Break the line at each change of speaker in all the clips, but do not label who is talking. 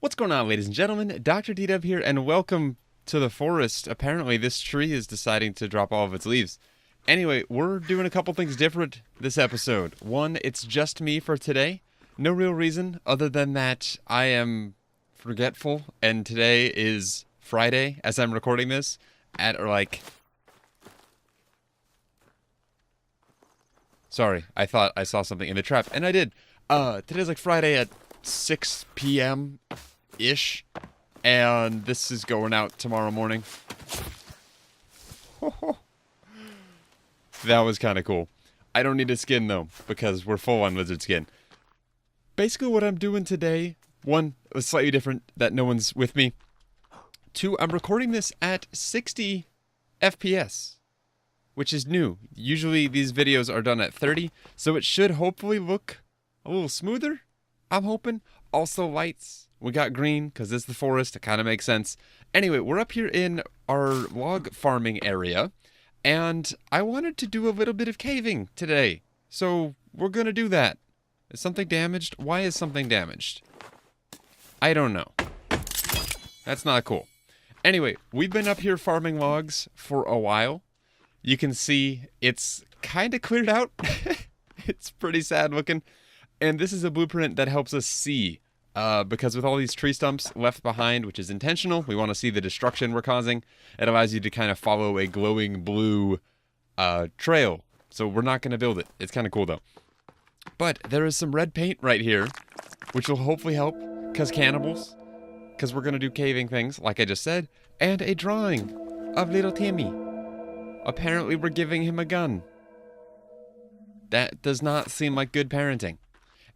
What's going on, ladies and gentlemen? DoctorDDub here, and welcome to the forest. Apparently, this tree is deciding to drop all of its leaves. Anyway, we're doing a couple things different this episode. One, it's just me for today. No real reason other than that I am forgetful, and today is Friday as I'm recording this at Sorry, I thought I saw something in the trap, and I did. Today's like Friday at 6 p.m.-ish, and this is going out tomorrow morning. That was kind of cool. I don't need a skin, though, because we're full on lizard skin. Basically, what I'm doing today, one, is slightly different, that no one's with me. Two, I'm recording this at 60 FPS, which is new. Usually, these videos are done at 30, so it should hopefully look a little smoother, I'm hoping. Also, lights. We got green, because it's the forest. It kind of makes sense. Anyway, we're up here in our log farming area, and I wanted to do a little bit of caving today. So, we're going to do that. Is something damaged? Why is something damaged? I don't know. That's not cool. Anyway, we've been up here farming logs for a while. You can see it's kind of cleared out. It's pretty sad looking. And this is a blueprint that helps us see. Because with all these tree stumps left behind, which is intentional, we want to see the destruction we're causing. It allows you to kind of follow a glowing blue trail. So we're not going to build it. It's kind of cool though. But there is some red paint right here, which will hopefully help, because cannibals. Because we're going to do caving things, like I just said. And a drawing of little Timmy. Apparently we're giving him a gun. That does not seem like good parenting.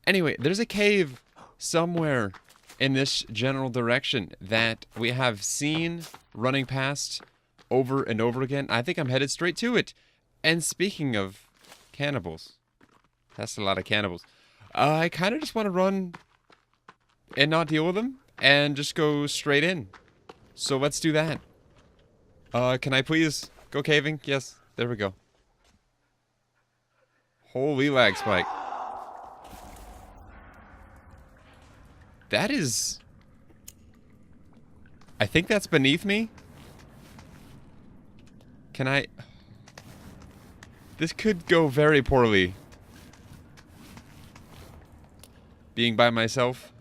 Anyway, there's a cave somewhere in this general direction that we have seen running past over and over again. I think I'm headed straight to it. And speaking of cannibals, that's a lot of cannibals. I kind of just want to run and not deal with them and just go straight in. So let's do that. Can I please go caving? Yes, there we go. Holy lag spike. That is... I think that's beneath me. Can I... This could go very poorly. Being by myself.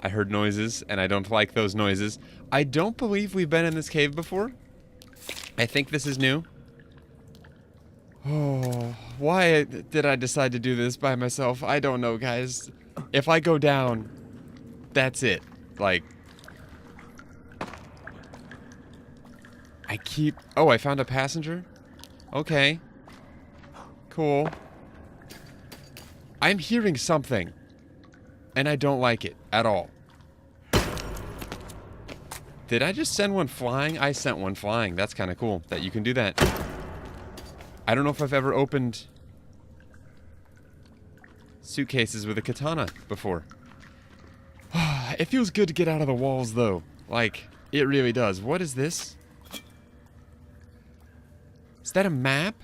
I heard noises, and I don't like those noises. I don't believe we've been in this cave before. I think this is new. Oh, why did I decide to do this by myself? I don't know, guys. If I go down, that's it. Like... Oh, I found a passenger? Okay. Cool. I'm hearing something. And I don't like it at all. Did I just send one flying? I sent one flying. That's kind of cool that you can do that. I don't know if I've ever opened suitcases with a katana before. It feels good to get out of the walls, though. Like, it really does. What is this? Is that a map?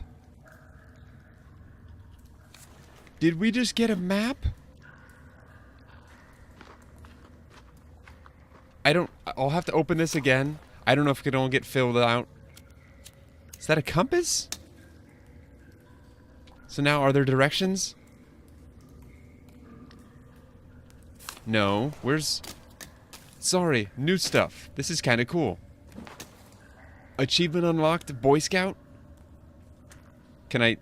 Did we just get a map? I'll have to open this again. I don't know if it can all get filled out. Is that a compass? So now, are there directions? No. Where's... Sorry, new stuff. This is kind of cool. Achievement unlocked, Boy Scout? Can I...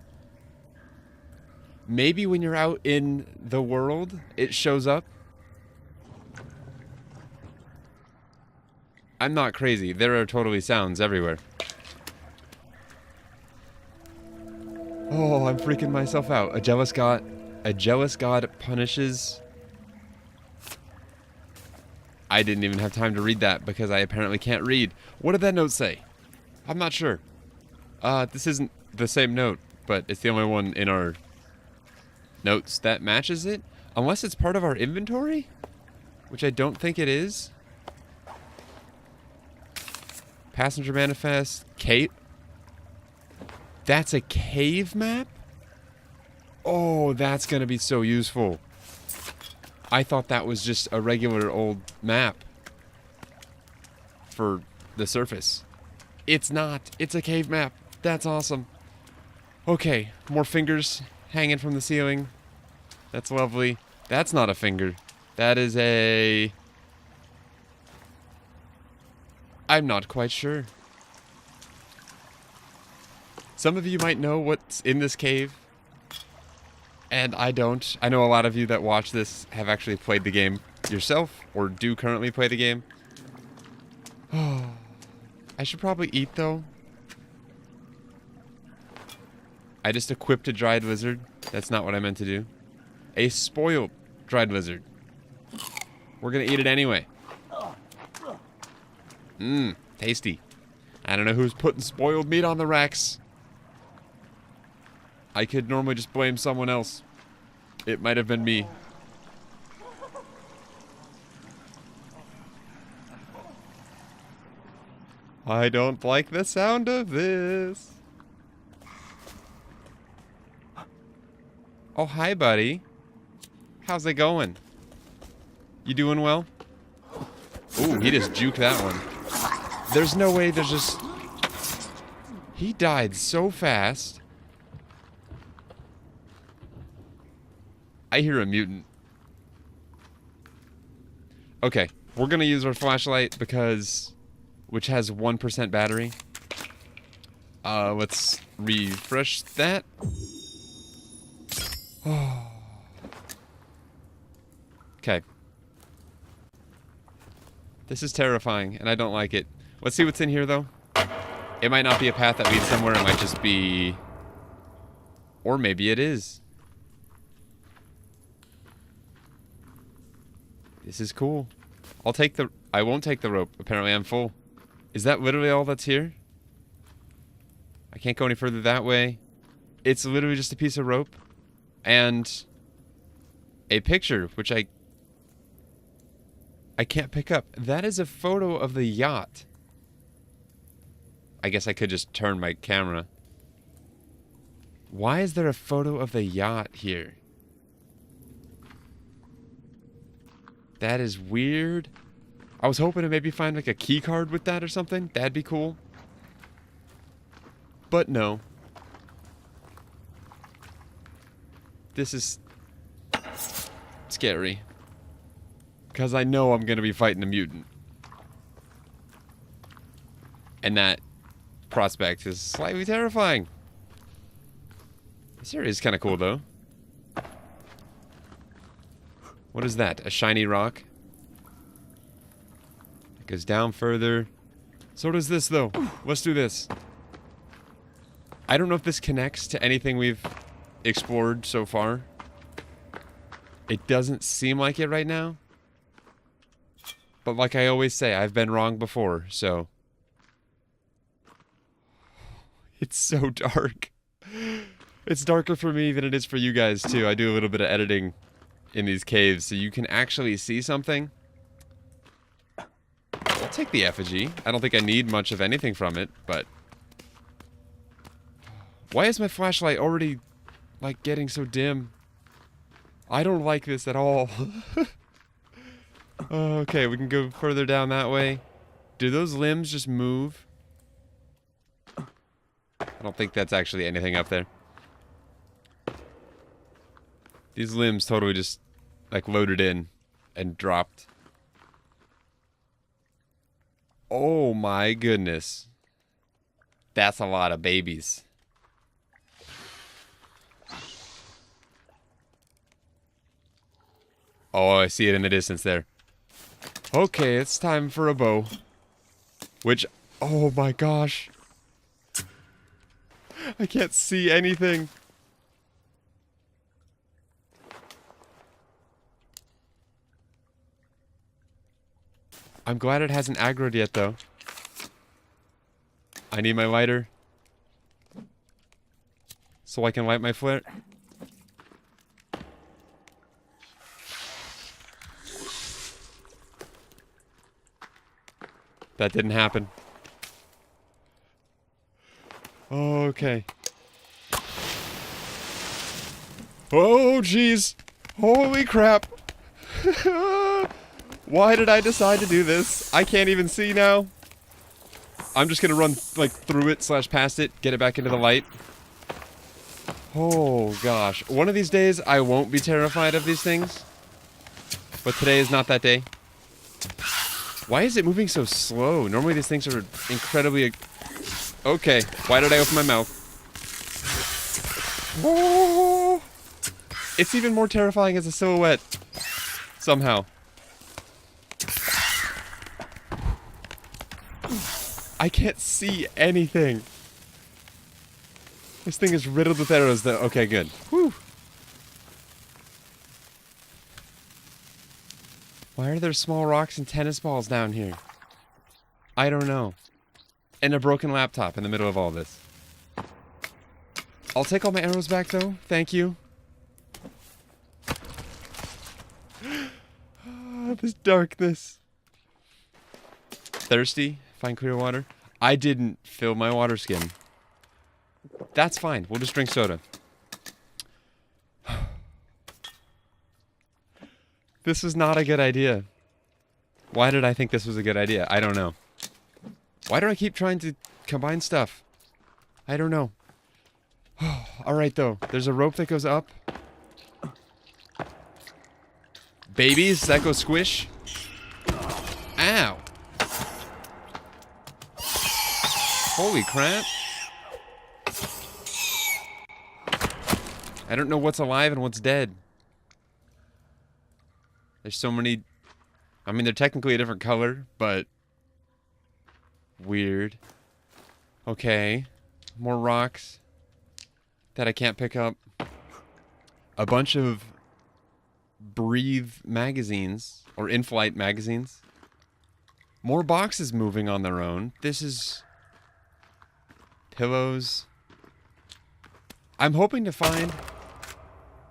Maybe when you're out in the world, it shows up? I'm not crazy. There are totally sounds everywhere. Oh, I'm freaking myself out. A jealous god punishes... I didn't even have time to read that because I apparently can't read. What did that note say? I'm not sure. This isn't the same note, but it's the only one in our notes that matches it. Unless it's part of our inventory? Which I don't think it is. Passenger manifest. Cave. That's a cave map? Oh, that's gonna be so useful. I thought that was just a regular old map for the surface. It's not. It's a cave map. That's awesome. Okay, more fingers hanging from the ceiling. That's lovely. That's not a finger. That is a... I'm not quite sure. Some of you might know what's in this cave, and I don't. I know a lot of you that watch this have actually played the game yourself, or do currently play the game. Oh, I should probably eat, though. I just equipped a dried lizard. That's not what I meant to do. A spoiled dried lizard. We're gonna eat it anyway. Mmm, tasty. I don't know who's putting spoiled meat on the racks. I could normally just blame someone else. It might have been me. I don't like the sound of this. Oh, hi, buddy. How's it going? You doing well? Ooh, he just juked that one. There's no way there's just... He died so fast. I hear a mutant. Okay, we're gonna use our flashlight because... Which has 1% battery. Let's refresh that. Okay. This is terrifying, and I don't like it. Let's see what's in here, though. It might not be a path that leads somewhere. It might just be... Or maybe it is. This is cool. I'll take the... I won't take the rope. Apparently I'm full. Is that literally all that's here? I can't go any further that way. It's literally just a piece of rope. And... a picture, which I can't pick up. That is a photo of the yacht. I guess I could just turn my camera. Why is there a photo of the yacht here? That is weird. I was hoping to maybe find like a key card with that or something. That'd be cool. But no. This is scary. Because I know I'm going to be fighting a mutant. And that prospect is slightly terrifying. This area is kind of cool, though. What is that? A shiny rock? It goes down further. So does this, though. Let's do this. I don't know if this connects to anything we've explored so far. It doesn't seem like it right now. But like I always say, I've been wrong before, so... It's so dark. It's darker for me than it is for you guys, too. I do a little bit of editing in these caves, so you can actually see something. I'll take the effigy. I don't think I need much of anything from it, but... Why is my flashlight already, like, getting so dim? I don't like this at all. Okay, we can go further down that way. Do those limbs just move? I don't think that's actually anything up there. These limbs totally just, like, loaded in and dropped. Oh my goodness. That's a lot of babies. Oh, I see it in the distance there. Okay, it's time for a bow. Which, oh my gosh. I can't see anything. I'm glad it hasn't aggroed yet, though. I need my lighter. So I can light my flare. That didn't happen. Okay. Oh, jeez. Holy crap. Why did I decide to do this? I can't even see now. I'm just gonna run, like, through it / past it, get it back into the light. Oh, gosh. One of these days, I won't be terrified of these things. But today is not that day. Why is it moving so slow? Normally these things are incredibly... Okay, why did I open my mouth? Oh, it's even more terrifying as a silhouette. Somehow. I can't see anything. This thing is riddled with arrows though. Okay, good. Whew. Why are there small rocks and tennis balls down here? I don't know. And a broken laptop in the middle of all this. I'll take all my arrows back though. Thank you. This darkness. Thirsty? Find clear water? I didn't fill my water skin. That's fine. We'll just drink soda. This was not a good idea. Why did I think this was a good idea? I don't know. Why do I keep trying to combine stuff? I don't know. Alright though. There's a rope that goes up. Babies, that goes squish. Ow. Holy crap. I don't know what's alive and what's dead. There's so many... I mean, they're technically a different color, but... Weird. Okay. More rocks that I can't pick up. A bunch of Breathe magazines, or in-flight magazines. More boxes moving on their own. This is... Pillows. I'm hoping to find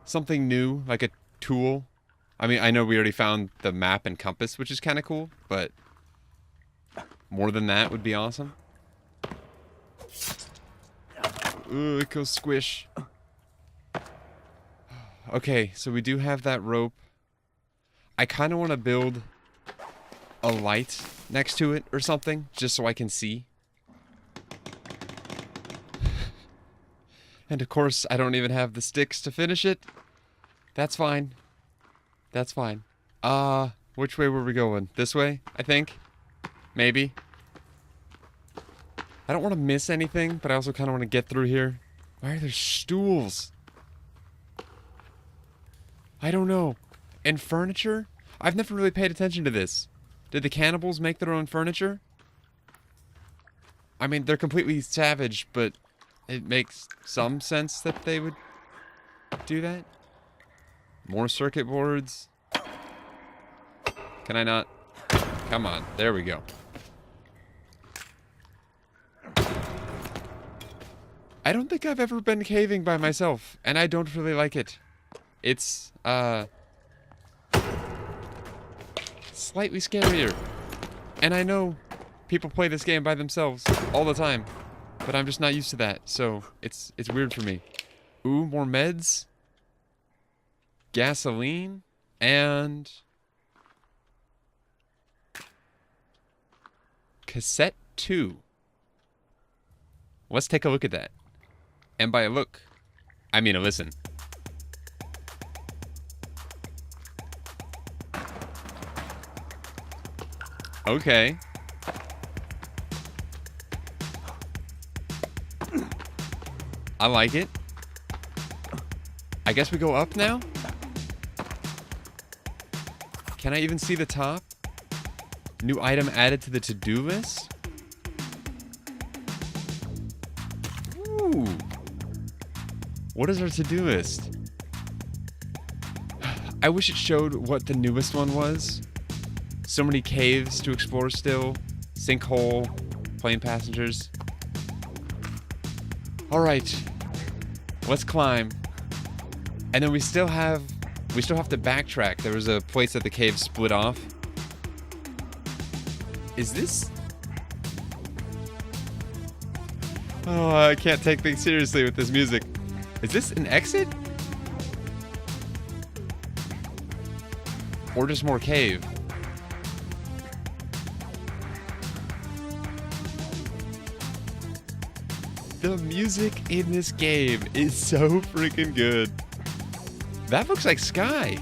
something new, like a tool. I mean, I know we already found the map and compass, which is kind of cool, but more than that would be awesome. Ooh, it goes squish. Okay, so we do have that rope. I kind of want to build a light next to it or something, just so I can see. And of course, I don't even have the sticks to finish it. That's fine. That's fine. Which way were we going? This way, I think? Maybe. I don't want to miss anything, but I also kind of want to get through here. Why are there stools? I don't know. And furniture? I've never really paid attention to this. Did the cannibals make their own furniture? I mean, they're completely savage, but it makes some sense that they would do that. More circuit boards. Can I not? Come on. There we go. I don't think I've ever been caving by myself, and I don't really like it. It's, slightly scarier. And I know people play this game by themselves all the time, but I'm just not used to that, so it's weird for me. Ooh, more meds. Gasoline. And... Cassette 2. Let's take a look at that. And by a look, I mean a listen. Okay. I like it. I guess we go up now? Can I even see the top? New item added to the to-do list? Ooh. What is our to-do list? I wish it showed what the newest one was. So many caves to explore still. Sinkhole. Plane passengers. Alright. Let's climb. And then we still have to backtrack. There was a place that the cave split off. Is this... Oh, I can't take things seriously with this music. Is this an exit? Or just more cave. The music in this game is so freaking good. That looks like sky.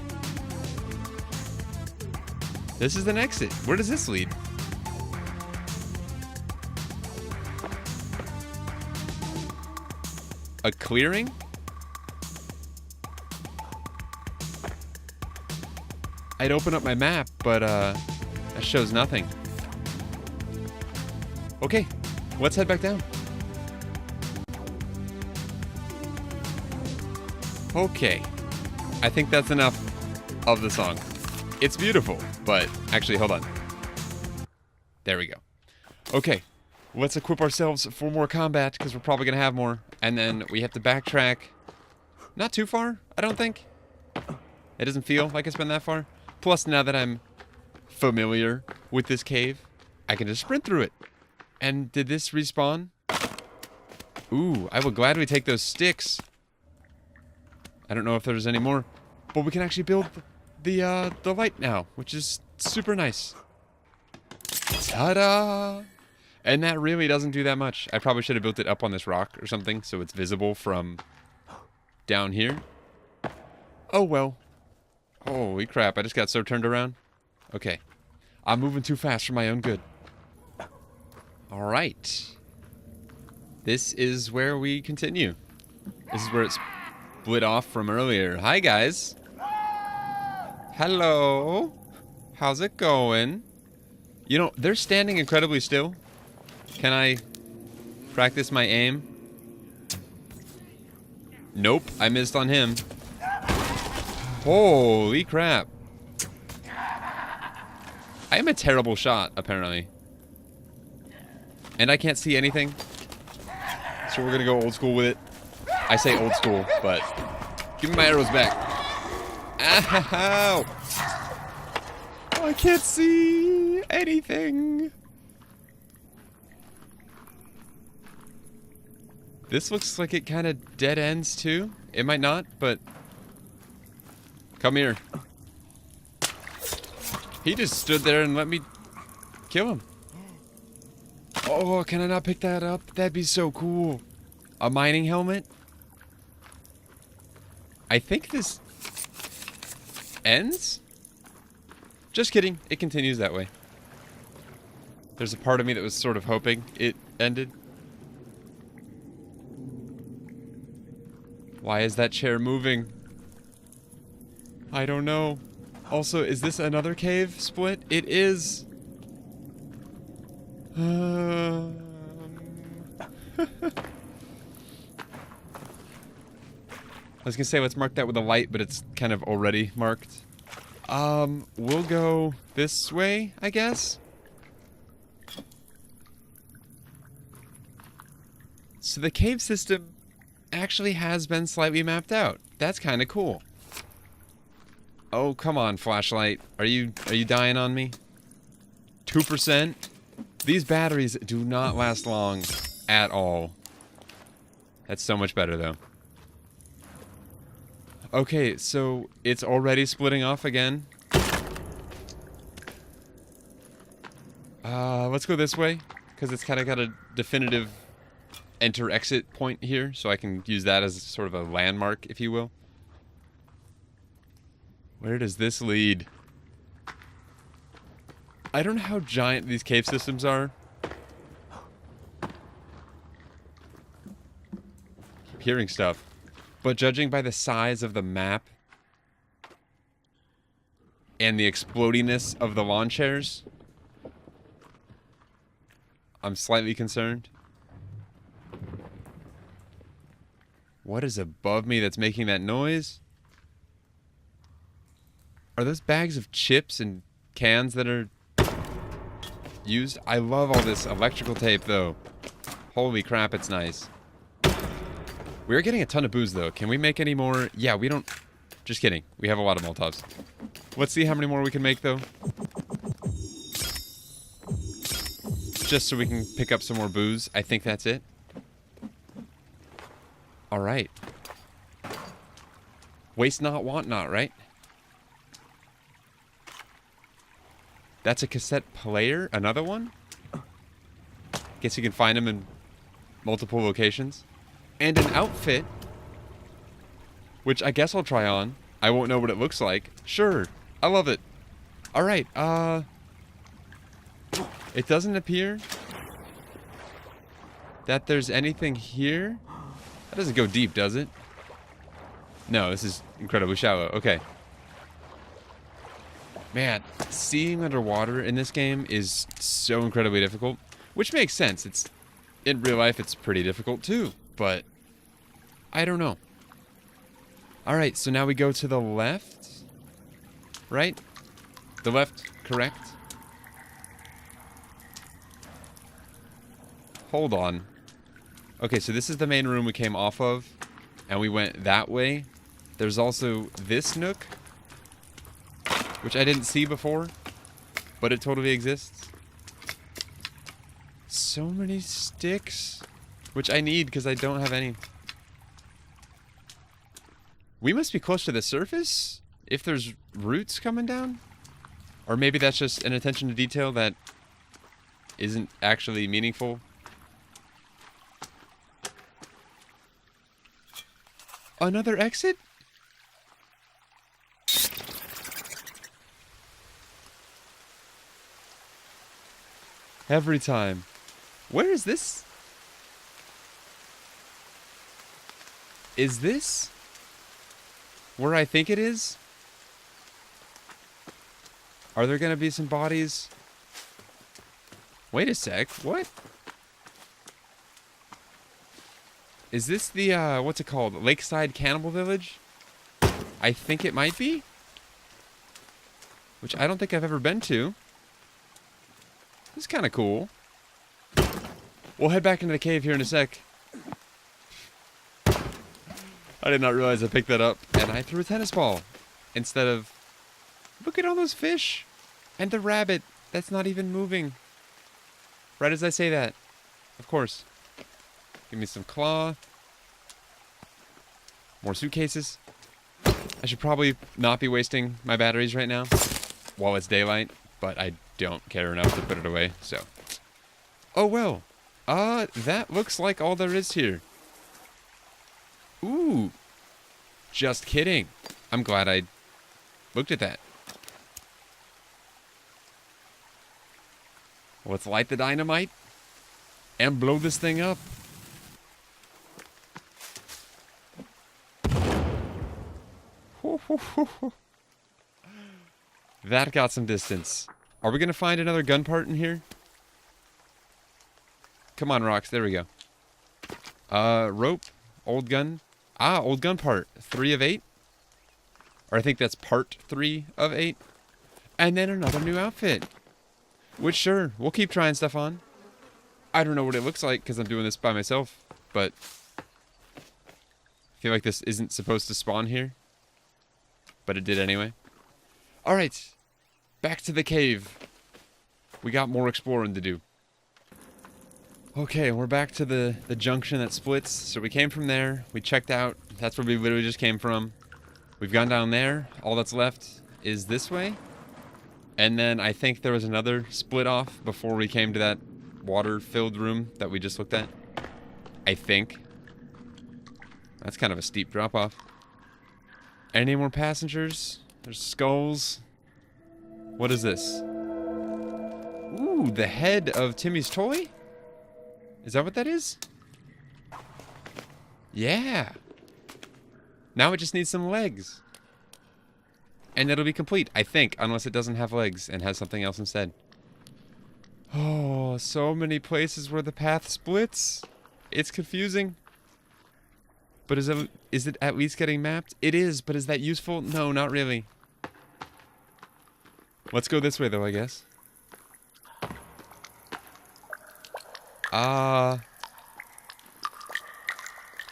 This is an exit. Where does this lead? A clearing? I'd open up my map, but that shows nothing. Okay, let's head back down. Okay, I think that's enough of the song. It's beautiful, but actually, hold on. There we go. Okay, let's equip ourselves for more combat, because we're probably going to have more. And then we have to backtrack. Not too far, I don't think. It doesn't feel like it's been that far. Plus, now that I'm familiar with this cave, I can just sprint through it. And did this respawn? Ooh, I will gladly take those sticks. I don't know if there's any more, but we can actually build the light now, which is super nice. Ta-da! And that really doesn't do that much. I probably should have built it up on this rock or something so it's visible from down here. Oh well. Holy crap, I just got so turned around. Okay. I'm moving too fast for my own good. Alright. This is where we continue. This is where it's split off from earlier. Hi guys. Hello. How's it going? You know, they're standing incredibly still. Can I practice my aim? Nope, I missed on him. Holy crap. I am a terrible shot, apparently. And I can't see anything. So we're gonna go old school with it. I say old school, but give me my arrows back. Ow! Oh, I can't see anything. This looks like it kind of dead ends too. It might not, but come here. He just stood there and let me kill him. Oh, can I not pick that up? That'd be so cool. A mining helmet? I think this ends? Just kidding. It continues that way. There's a part of me that was sort of hoping it ended. Why is that chair moving? I don't know. Also, is this another cave split? It is. I was gonna say let's mark that with a light, but it's kind of already marked. We'll go this way, I guess. So the cave system actually has been slightly mapped out. That's kind of cool. Oh, come on, flashlight. Are you dying on me? 2%? These batteries do not last long at all. That's so much better, though. Okay, so it's already splitting off again. Let's go this way, because it's kind of got a definitive enter-exit point here, so I can use that as sort of a landmark, if you will. Where does this lead? I don't know how giant these cave systems are. Keep hearing stuff. But judging by the size of the map and the explodiness of the lawn chairs, I'm slightly concerned. What is above me that's making that noise? Are those bags of chips and cans that are used? I love all this electrical tape, though. Holy crap, it's nice. We're getting a ton of booze, though. Can we make any more? Yeah, we don't... Just kidding. We have a lot of Molotovs. Let's see how many more we can make, though. Just so we can pick up some more booze. I think that's it. Alright. Waste not, want not, right? That's a cassette player. Another one? Guess you can find them in multiple locations. And an outfit, which I guess I'll try on. I won't know what it looks like. Sure. I love it. Alright, it doesn't appear that there's anything here. That doesn't go deep, does it? No, this is incredibly shallow. Okay. Man, seeing underwater in this game is so incredibly difficult. Which makes sense. It's in real life, it's pretty difficult too. But I don't know. Alright, so now we go to the left. Right? The left, correct? Hold on. Okay, so this is the main room we came off of. And we went that way. There's also this nook, which I didn't see before, but it totally exists. So many sticks, which I need because I don't have any. We must be close to the surface if there's roots coming down. Or maybe that's just an attention to detail that isn't actually meaningful. Another exit? Every time. Where is this? Is this where I think it is? Are there gonna be some bodies? Wait a sec, what? Is this the, what's it called? Lakeside Cannibal Village? I think it might be. Which I don't think I've ever been to. This is kind of cool. We'll head back into the cave here in a sec. I did not realize I picked that up, and I threw a tennis ball instead of... Look at all those fish! And the rabbit that's not even moving. Right as I say that. Of course. Give me some claw. More suitcases. I should probably not be wasting my batteries right now while it's daylight, but I don't care enough to put it away, so. Oh well. That looks like all there is here. Ooh. Just kidding. I'm glad I looked at that. Let's light the dynamite and blow this thing up. That got some distance. Are we gonna find another gun part in here? Come on, rocks. There we go. Rope. Old gun. Ah, old gun part. 3 of 8. Or I think that's part 3 of 8. And then another new outfit. Which, sure, we'll keep trying stuff on. I don't know what it looks like because I'm doing this by myself, but I feel like this isn't supposed to spawn here. But it did anyway. Alright, back to the cave. We got more exploring to do. Okay, we're back to the junction that splits. So we came from there, we checked out. That's where we literally just came from. We've gone down there. All that's left is this way. And then I think there was another split off before we came to that water-filled room that we just looked at. I think. That's kind of a steep drop-off. Any more passengers? There's skulls. What is this? Ooh, the head of Timmy's toy? Is that what that is? Yeah. Now it just needs some legs. And it'll be complete, I think, unless it doesn't have legs and has something else instead. Oh, so many places where the path splits. It's confusing. But is it at least getting mapped? It is, but is that useful? No, not really. Let's go this way, though, I guess.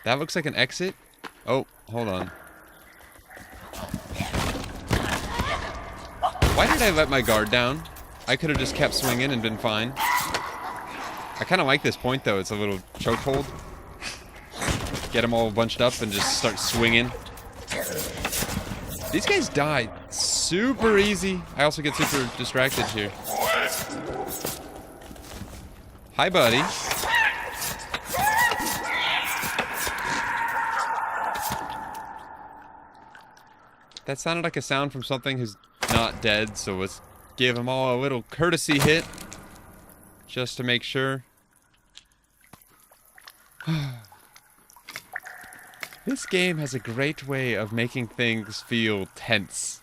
That looks like an exit. Oh, hold on. Why did I let my guard down? I could have just kept swinging and been fine. I kind of like this point, though. It's a little chokehold. Get them all bunched up and just start swinging. These guys die super easy. I also get super distracted here. Hi, buddy. That sounded like a sound from something who's not dead, so let's give them all a little courtesy hit. Just to make sure. This game has a great way of making things feel tense.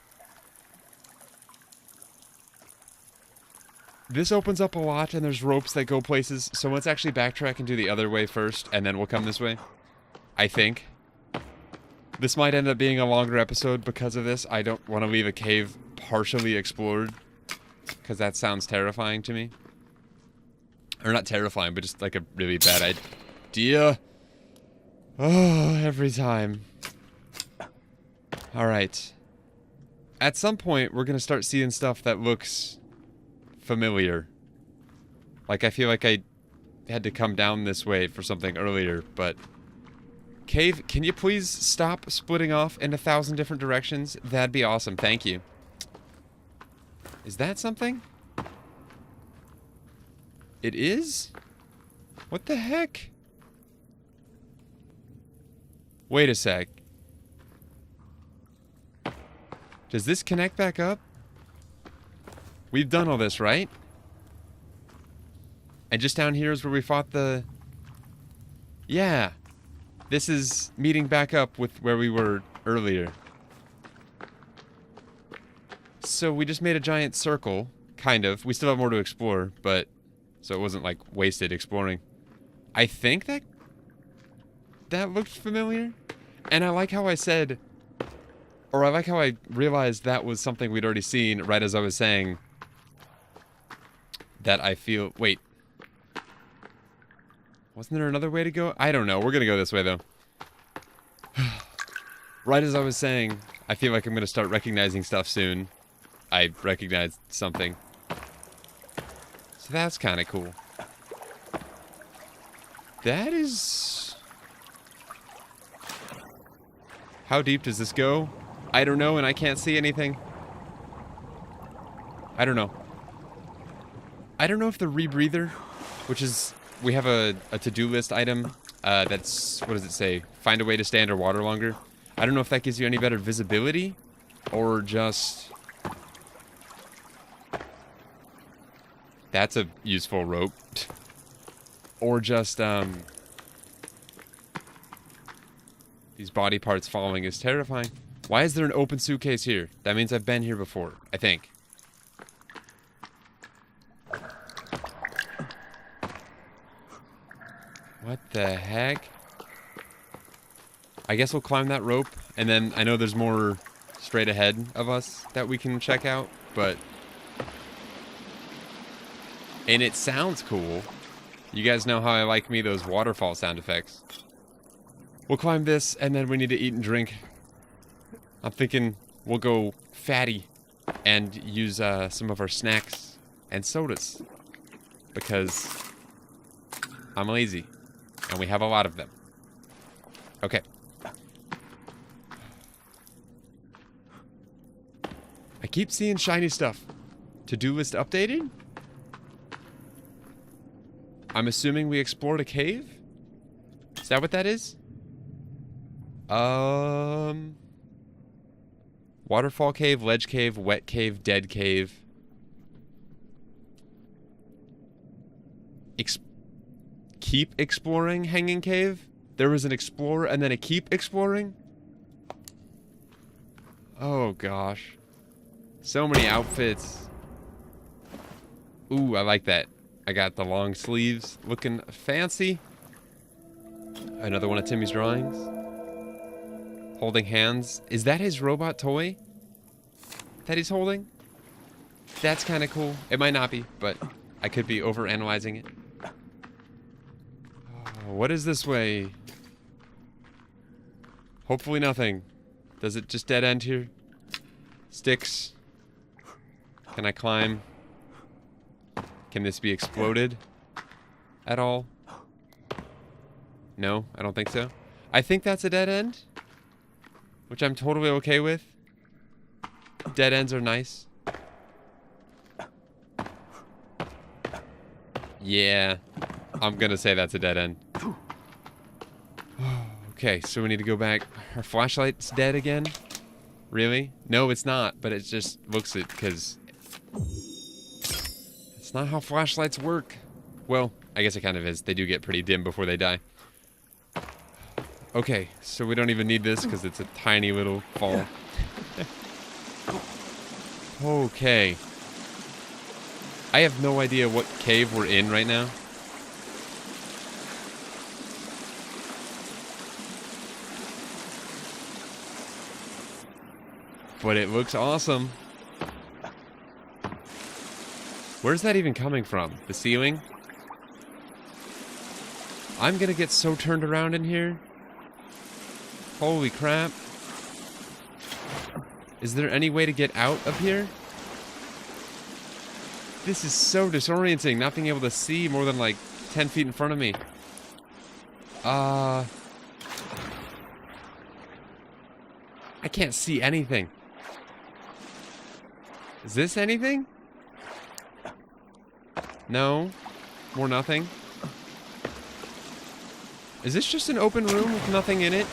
This opens up a lot, and there's ropes that go places, so let's actually backtrack and do the other way first, and then we'll come this way. I think. This might end up being a longer episode because of this. I don't want to leave a cave partially explored, because that sounds terrifying to me. Or not terrifying, but just like a really bad idea. Oh, every time. Alright. At some point, we're going to start seeing stuff that looks familiar. Like, I feel like I had to come down this way for something earlier, but... Cave, can you please stop splitting off in 1,000 different directions? That'd be awesome, thank you. Is that something? It is? What the heck? Wait a sec. Does this connect back up? We've done all this, right? And just down here is where we fought the... Yeah. This is meeting back up with where we were earlier. So we just made a giant circle, kind of. We still have more to explore, but... So it wasn't, like, wasted exploring. I think that looked familiar. And I like how I said... Or I like how I realized that was something we'd already seen right as I was saying... That I feel... Wait. Wasn't there another way to go? I don't know. We're gonna go this way, though. Right as I was saying, I feel like I'm gonna start recognizing stuff soon. I recognized something. So that's kind of cool. That is... How deep does this go? I don't know, and I can't see anything. I don't know. I don't know if the rebreather, which is... We have a to-do list item that's... What does it say? Find a way to stay underwater longer. I don't know if that gives you any better visibility, or just... That's a useful rope. Or just, These body parts falling is terrifying. Why is there an open suitcase here? That means I've been here before, I think. What the heck? I guess we'll climb that rope, and then I know there's more straight ahead of us that we can check out, but... And it sounds cool. You guys know how I like me those waterfall sound effects. We'll climb this, and then we need to eat and drink. I'm thinking we'll go fatty and use some of our snacks and sodas. Because I'm lazy. And we have a lot of them. Okay. I keep seeing shiny stuff. To-do list updated? I'm assuming we explored a cave? Is that what that is? Waterfall cave, ledge cave, wet cave, dead cave. Keep exploring hanging cave? There was an explore and then a keep exploring? Oh gosh. So many outfits. Ooh, I like that. I got the long sleeves looking fancy. Another one of Timmy's drawings. Holding hands. Is that his robot toy that he's holding? That's kind of cool. It might not be, but I could be overanalyzing it. Oh, what is this way? Hopefully nothing. Does it just dead end here? Sticks. Can I climb? Can this be exploded at all? No, I don't think so. I think that's a dead end, which I'm totally okay with. Dead ends are nice. Yeah, I'm gonna say that's a dead end. Okay, so we need to go back. Our flashlight's dead again? Really? No, it's not, but it just looks it, because it's not how flashlights work. Well, I guess it kind of is. They do get pretty dim before they die. Okay, so we don't even need this, because it's a tiny little fall. Okay. I have no idea what cave we're in right now. But it looks awesome. Where's that even coming from? The ceiling? I'm gonna get so turned around in here. Holy crap. Is there any way to get out of here? This is so disorienting, not being able to see more than like 10 feet in front of me. I can't see anything. Is this anything? No. More nothing. Is this just an open room with nothing in it?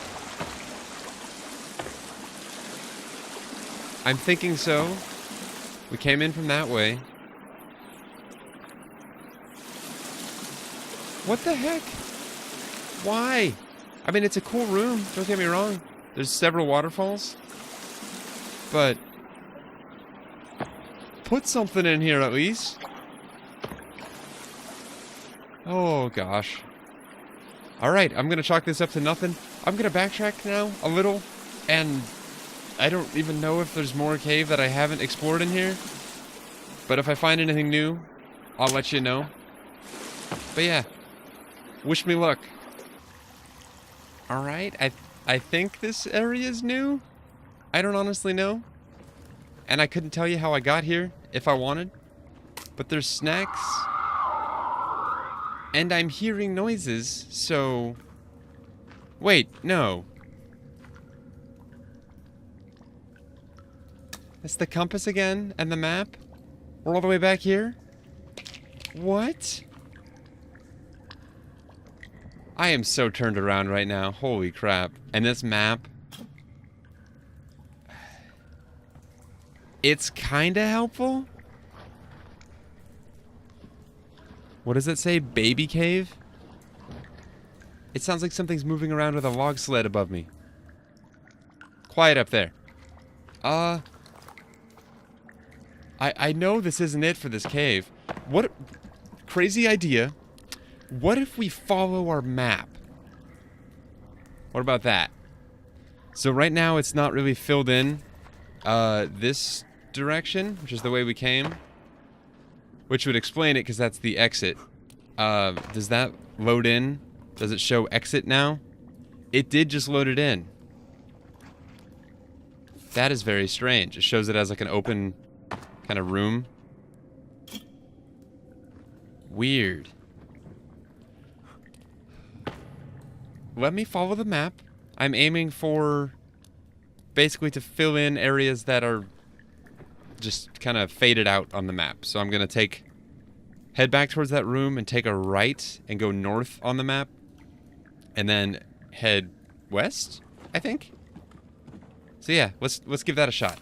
I'm thinking so. We came in from that way. What the heck? Why? I mean, it's a cool room, don't get me wrong. There's several waterfalls. But put something in here at least. Oh gosh. Alright, I'm gonna chalk this up to nothing. I'm gonna backtrack now a little, and I don't even know if there's more cave that I haven't explored in here. But if I find anything new, I'll let you know. But yeah, wish me luck. Alright, I think this area is new. I don't honestly know. And I couldn't tell you how I got here if I wanted. But there's snacks. And I'm hearing noises, so... Wait, no. That's the compass again, and the map? We're all the way back here? What? I am so turned around right now. Holy crap. And this map... It's kinda helpful? What does it say? Baby cave? It sounds like something's moving around with a log sled above me. Quiet up there. I know this isn't it for this cave. What... Crazy idea. What if we follow our map? What about that? So right now it's not really filled in this direction, which is the way we came. Which would explain it, because that's the exit. Does that load in? Does it show exit now? It did just load it in. That is very strange. It shows it as like an open kind of room. Weird. Let me follow the map. I'm aiming for basically to fill in areas that are just kind of faded out on the map. So I'm going to head back towards that room and take a right and go north on the map. And then head west, I think. So yeah, let's give that a shot.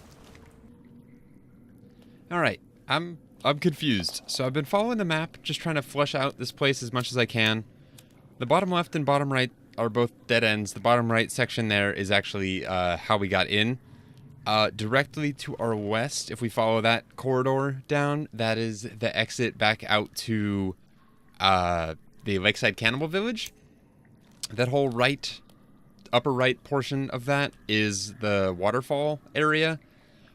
All right, I'm confused. So I've been following the map, just trying to flesh out this place as much as I can. The bottom left and bottom right are both dead ends. The bottom right section there is actually how we got in. Directly to our west, if we follow that corridor down, that is the exit back out to the Lakeside Cannibal Village. That whole right, upper right portion of that is the waterfall area.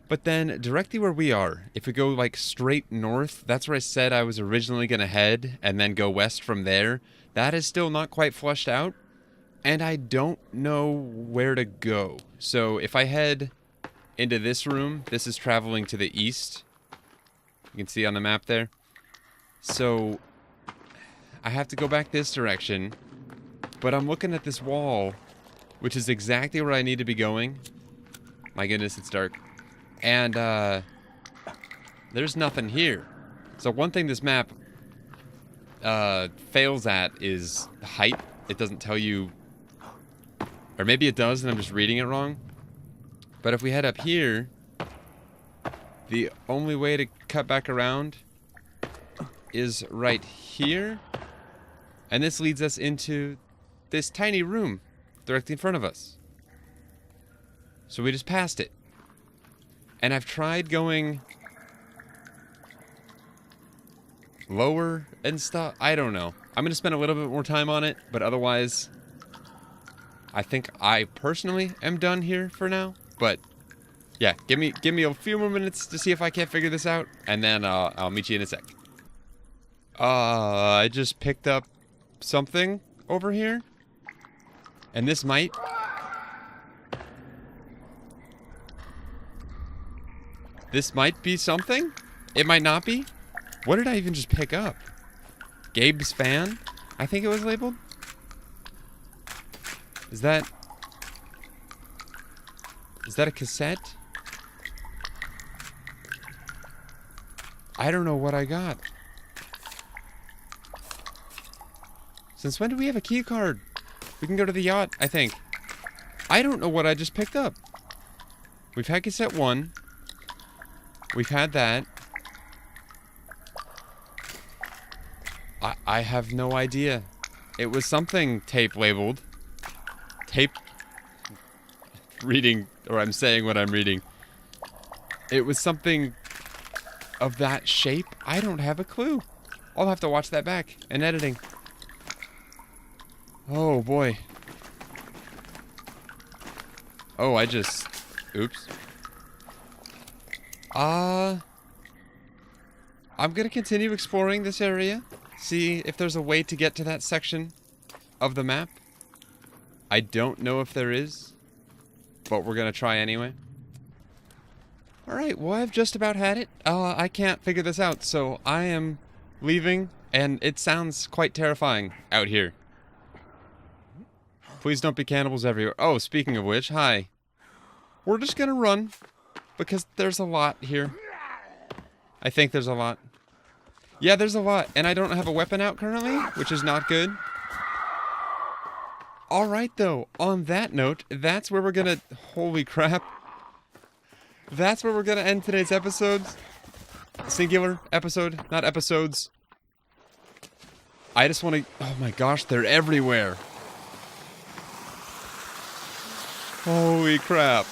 But then directly where we are, if we go like straight north, that's where I said I was originally going to head and then go west from there. That is still not quite fleshed out, and I don't know where to go. So if I head into this room, this is traveling to the east. You can see on the map there. So I have to go back this direction, but I'm looking at this wall, which is exactly where I need to be going. My goodness, it's dark. And, there's nothing here. So one thing this map, fails at is height. It doesn't tell you... Or maybe it does and I'm just reading it wrong. But if we head up here, the only way to cut back around is right here. And this leads us into this tiny room directly in front of us. So we just passed it. And I've tried going lower and stuff. I don't know. I'm going to spend a little bit more time on it, but otherwise, I think I personally am done here for now. But yeah, give me a few more minutes to see if I can't figure this out, and then I'll meet you in a sec. I just picked up something over here, and this might be something. It might not be. What did I even just pick up? Gabe's fan? I think it was labeled. Is that a cassette? I don't know what I got. Since when do we have a key card? We can go to the yacht, I think. I don't know what I just picked up. We've had cassette 1. We've had that. I have no idea. It was something tape labeled. Tape... Reading, or I'm saying what I'm reading. It was something of that shape. I don't have a clue. I'll have to watch that back in editing. Oh boy. Oh, I just... Oops. I'm gonna continue exploring this area. See if there's a way to get to that section of the map. I don't know if there is, but we're gonna try anyway. Alright, well I've just about had it. I can't figure this out, so I am leaving, and it sounds quite terrifying out here. Please don't be cannibals everywhere. Oh, speaking of which, hi. We're just gonna run, because there's a lot here. I think there's a lot. Yeah, there's a lot, and I don't have a weapon out currently, which is not good. Alright though, on that note, that's where we're gonna... Holy crap. That's where we're gonna end today's episode. Singular episode, not episodes. I just want to... Oh my gosh, they're everywhere. Holy crap.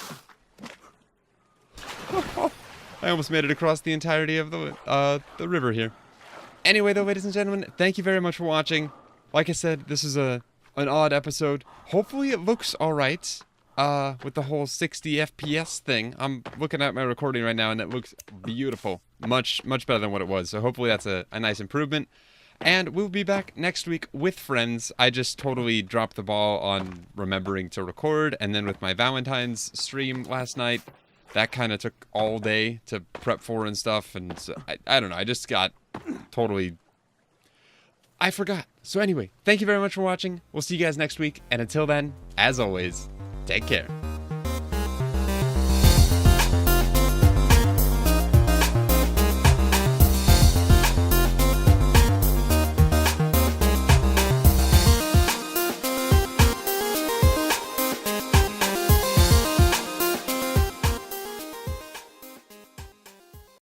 I almost made it across the entirety of the river here. Anyway though, ladies and gentlemen, thank you very much for watching. Like I said, this is an odd episode. Hopefully it looks alright, with the whole 60 FPS thing. I'm looking at my recording right now and it looks beautiful. Much better than what it was. So hopefully that's a nice improvement. And we'll be back next week with friends. I just totally dropped the ball on remembering to record, and then with my Valentine's stream last night, that kind of took all day to prep for and stuff, and so, I don't know, I just got totally... I forgot. So anyway, thank you very much for watching. We'll see you guys next week, and until then, as always, take care.